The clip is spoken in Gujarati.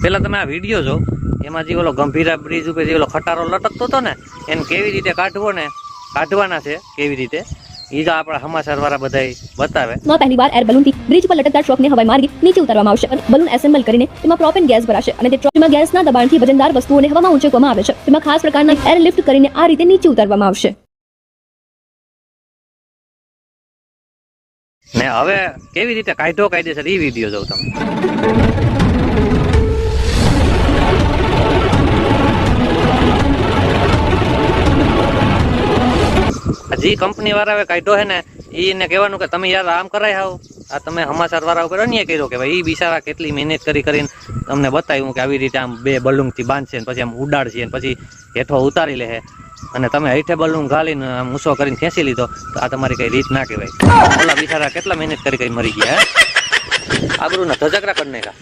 પેલા તમે આ વિડીયો જો, એમાં જે ઓલો ગંભીરા બ્રિજ ઉપર જે ઓલો ખટારો લટકતો હતો ને, એને કેવી રીતે કાઢવાના છે કેવી રીતે, એ જ આપણા સમાચાર વાળા બધા બતાવે. માં પહેલી વાર એર બલૂનથી બ્રિજ પર લટકતા ટ્રકને હવાઈ માર્ગે નીચે ઉતારવામાં આવશે અને બલૂન એસેમ્બલ કરીને તેમાં પ્રોપેન ગેસ ભરાશે અને તે ટ્રકમાં ગેસના દબાણથી વજનદાર વસ્તુઓને હવામાં ઊંચકવામાં આવે છે. તેમાં ખાસ પ્રકારના એર લિફ્ટ કરીને આ રીતે નીચે ઉતારવામાં આવશે. ને હવે કેવી રીતે કાયદેસર એ વિડીયો જોઉં તમે. જે કંપની વાળા હવે કાઢ્યો છે ને, એને કહેવાનું કે તમે યાર આમ કરાય આવો, આ તમે સમાચાર વાળા ઉપર અન્યાય કર્યો કે ભાઈ એ બિચારા કેટલી મહેનત કરીને તમને બતાવ્યું કે આવી રીતે આમ 2 બલૂનથી બાંધશે ને પછી આમ ઉડાડશે ને પછી હેઠો ઉતારી લે અને તમે હેઠે બલૂન ઘાલીને આમ ઊંચો કરીને ખેંચી લીધો, તો આ તમારી કઈ રીત ના કહેવાય. ઓલા બિચારા કેટલા મહેનત કરી મરી ગયા, આબરૂના ધજકરા કરી નાખ્યા.